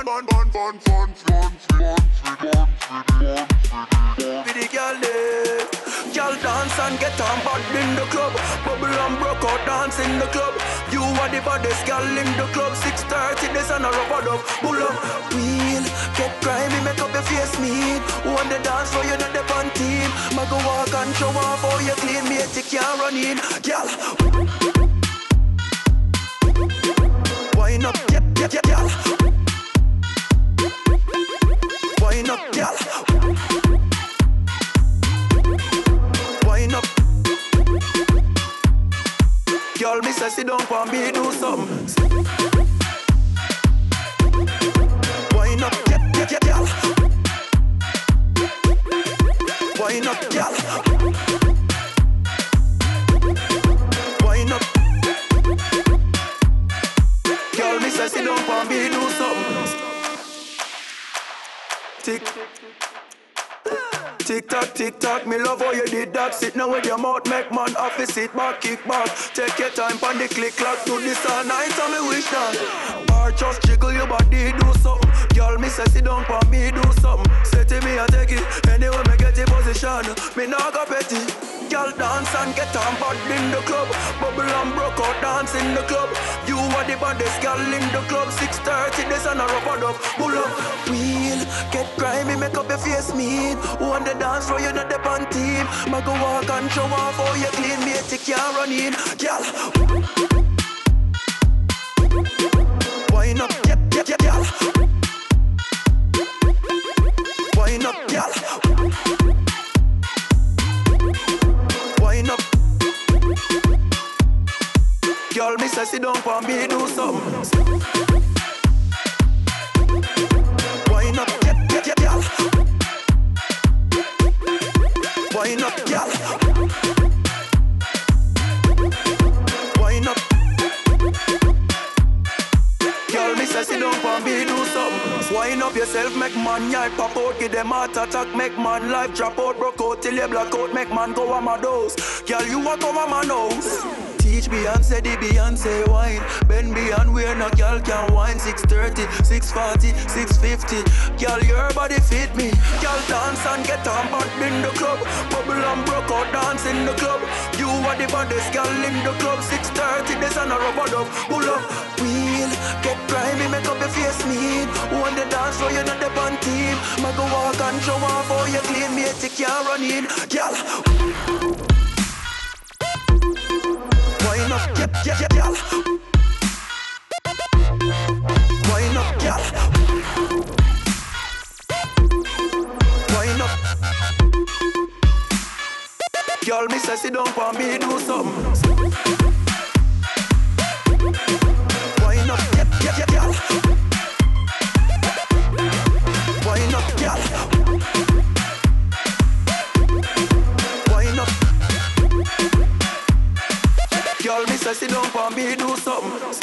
With the girl there, girl dance and get on bad in the club. Bubble and broke out dance in the club. You are the baddest girl in the club. 6:30, this and a rubber dub. Pull up, wheel, get grimy, make up your face mean. On the dance floor, you're not the fun team. Ma go walk and show off how you clean, mate, you can't run in. Girl, wind up, girl. Wind up, girl. Wind up. Girl, me say sit down for me, do something. Wind up, girl. Wind up, girl. Wind up. Girl, me say sit down for me, do something. Tick tock, me love how you did that. Sit now with your mouth, make man happy. Sit back, kick back. Take your time pon the click clock. Do this all night and me wish that. Or just jiggle your body, do something. Girl, me say sit down for me, do something. Say to me, I take it. Anyway, me get in position. Me nah go petty. Girl dance and get on bad in the club. Bubble and broke out dance in the club. You are the baddest girl in the club. 6:30, this and a rubber dub. Pull up, wheel, get grimy, make up your face mean. On the dance floor, you're not the pan team. Ma go walk and show off how you clean, mate, you can't run in. Girl, wind up, girl. Wind up, girl. Wind up. Girl, me say sit down for me, do something. Wind up, girl. Wind up, girl. Wind up. Girl, me say sit down for me, do something. Wind up yourself, make man yell pop out. Give them heart attack, make man life drop out. Broke out till you black out, make man go on my dose. Girl, you walk over my nose. Teach Beyonce, the Beyonce wine. Bend beyond where no girl can wine. 6:30, 6:40, 6:50. Girl, your body fit me. Girl, dance and get on bad in the club. Bubble and broke out dance in the club. You are the baddest girl in the club. 6:30, this and a rubber dub. Pull up, wheel, get grimy, make up your face mean. On the dance floor, you're not the fun team. Ma go walk and show off how you clean, mate, you can't run in. Girl, wind up, girl. Wind up, girl. Wind up. Girl, me say sit down for me, do something. Wind up, girl. Wind up, girl. Wind up. Girl, me say sit down for me, do something.